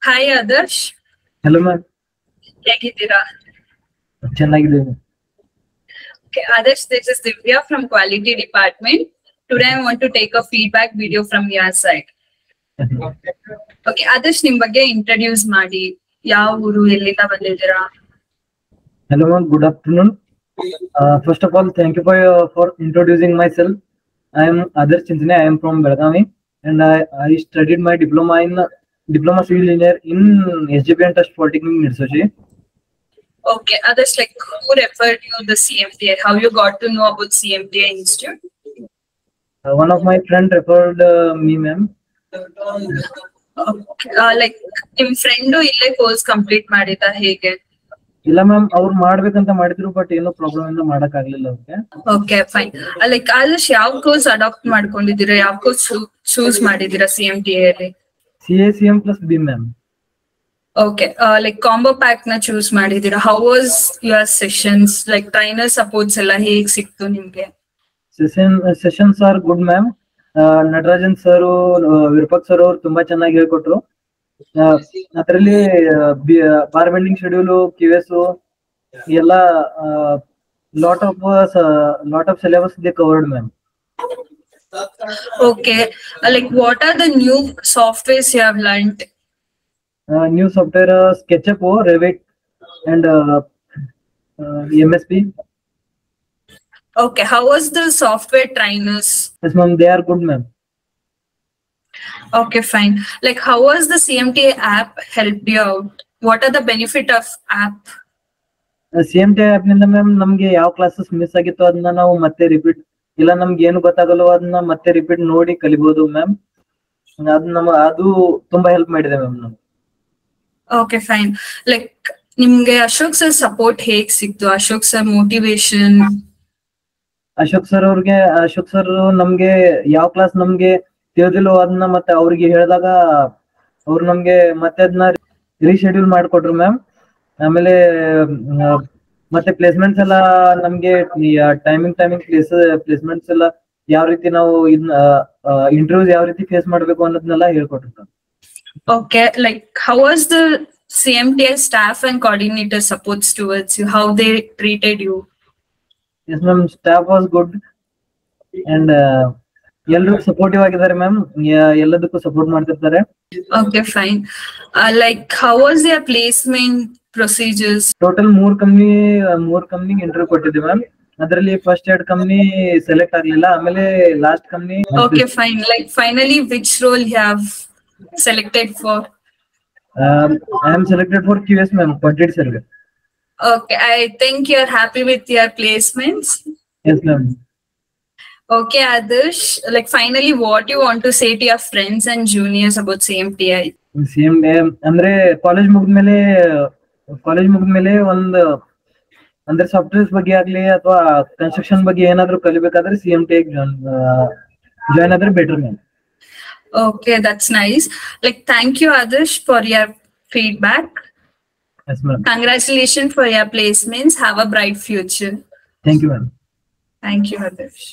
Hi Adarsh, Hello ma'am. ಹೇಗಿದ್ದೀರಾ? ಚೆನ್ನಾಗಿದ್ದೀನಿ. Okay, Adarsh, this is Divya from Quality Department. Today I want to take a feedback video from your side. Okay, Adarsh, ನಿಮ್ ಬಗ್ಗೆ introduce ಮಾಡಿ. ಯಾವ ಊರು, ಎಲ್ಲಿಂದ ಬಂದಿದ್ದೀರಾ? Hello ma'am. Good afternoon. First of all, thank you for introducing myself. I am Adarsh Chintane. I am from Belgavi, and I studied my diploma civil engineer in SJP and Trust Polytechnic Nirsochi. Okay, Adarsh, like who referred you the CMTA? How you got to know about CMTA Institute? One of my friend referred me, ma'am. Okay, like ನಿಮ್ friend ಇಲ್ಲೇ course complete ಮಾಡಿದ ಹೇಗೆ? ಇಲ್ಲ ma'am, ಅವ್ರು ಮಾಡ್ಬೇಕಂತ ಮಾಡಿದ್ರು, but ಏನೋ problem ಇಂದ ಮಾಡಕ್ ಆಗ್ಲಿಲ್ಲ ಅವ್ರಿಗೆ. Okay fine. ಲೈಕ್ ಆದರ್ಶ್ ಯಾವ ಕೋರ್ಸ್ ಅಡಾಪ್ಟ್ ಮಾಡ್ಕೊಂಡಿದ್ದೀರಾ? ಯಾವ ಕೋರ್ಸ್ ಚೂಸ್ ಮಾಡಿದ್ದೀರಾ CMTA ಅಲ್ಲಿ? CACM plus B ma'am. Okay, like combo pack ನ ಚೂಸ್ ಮಾಡಿದ್ದೀರಾ. How was your sessions? Like trainer supports ಎಲ್ಲ ಹೇಗ್ ಸಿಕ್ತು ನಿಮ್ಗೆ? Sessions are good ma'am. Natarajan sir, Virupaksha sir ಅವ್ರು ತುಂಬಾ ಚೆನ್ನಾಗಿ ಹೇಳ್ಕೊಟ್ರು. ಅದರಲ್ಲಿ ಬಾರ್ ಬೆಂಡಿಂಗ್ ಶೆಡ್ಯೂಲ್, QS ಎಲ್ಲ lot of syllabus they covered ma'am. Okay, like what are the new softwares you have learned? New software, SketchUp, Revit, and MSP. Okay, how was the software trainers? Yes ma'am, they are good ma'am. Okay, fine. Like how was the CMTA app helped you out? What are the benefit of app? CMTA app ನಿಂದ ma'am ನಮ್ಗೆ ಯಾವ classes miss ಆಗಿತ್ತು ಅದನ್ನ ನಾವು ಮತ್ತೆ repeat, ಇಲ್ಲ ನಮ್ಗೆ ಏನು ಗೊತ್ತಾಗಲ್ವೋ ಅದನ್ನ ಮತ್ತೆ ರಿಪೀಟ್ ನೋಡಿ ಕಲಿಬಹುದು ಮ್ಯಾಮ್. ಅದು ತುಂಬಾ ಹೆಲ್ಪ್ ಮಾಡಿದೆ ಮ್ಯಾಮ್ ನಮ್ಗೆ. Okay, fine. Like ನಿಮ್ಗೆ ಅಶೋಕ್ ಸರ್ ಸಪೋರ್ಟ್ ಹೇಗ್ ಸಿಕ್ತು? Ashok sir motivation? Ashok sir ನಮ್ಗೆ ಯಾವ ಕ್ಲಾಸ್ ನಮ್ಗೆ ತಿಳಿದಿಲ್ಲೋ ಅದನ್ನ ಮತ್ತೆ ಅವ್ರಿಗೆ ಹೇಳಿದಾಗ ಅವ್ರು ನಮ್ಗೆ ಮತ್ತೆ ಅದನ್ನ ರೀಶೆಡ್ಯೂಲ್ ಮಾಡಿಕೊಟ್ರು ಮ್ಯಾಮ್. ಆಮೇಲೆ ಮತ್ತೆ ಪ್ಲೇಸ್ಮೆಂಟ್ಸ್ ಎಲ್ಲ ನಮ್ಗೆ ಟೈಮಿಂಗ್ ಪ್ಲೇಸ್ಮೆಂಟ್ಸ್ ಎಲ್ಲ ಯಾವ ರೀತಿ ನಾವು ಇದನ್ನ ಇಂಟರ್ವ್ಯೂಸ್ ಯಾವ ರೀತಿ ಫೇಸ್ ಮಾಡ್ಬೇಕು ಅನ್ನೋದನ್ನೆಲ್ಲ ಹೇಳ್ಕೊಟ್ರು. Okay, like how was the CMTA staff and coordinator supports towards you? How they treated you? Yes ma'am, staff was good and ಎಲ್ಲರೂ ಸಪೋರ್ಟಿವ್ ಆಗಿದ್ದಾರೆ ಮ್ಯಾಮ್. ಎಲ್ಲದಕ್ಕೂ ಸಪೋರ್ಟ್ ಮಾಡ್ತಿರ್ತಾರೆ. Okay, fine. Like how was their placement procedures? Total ಮೂರ್ ಕಂಪ್ನಿಗೆ interview ಕೊಟ್ಟಿದ್ದೆ ma'am. ಅದರಲ್ಲಿ first 2 company select ಆಗ್ಲಿಲ್ಲ, ಆಮೇಲೆ last company. Okay, fine. Like finally, which role you have selected for? I am selected for QS ma'am, quantity survey. Okay, I think you're happy with your placements. Yes ma'am. Okay, Adarsh, like finally, what you want to say to your friends and juniors about CMTI? ಅಂದ್ರೆ college ಮುಗಿದ್ಮೇಲೆ ಒಂದು ಅಂದ್ರೆ softwares ಬಗ್ಗೆ ಆಗ್ಲಿ ಅಥವಾ construction ಬಗ್ಗೆ ಏನಾದ್ರು ಕಲಿಬೇಕಾದ್ರೆ CMTI join ಆದ್ರೆ better ma'am. Okay, that's nice. Like thank you Adarsh for your feedback. Yes ma'am. Congratulations for your placements. Have a bright future. Thank you ma'am. Thank you Adarsh.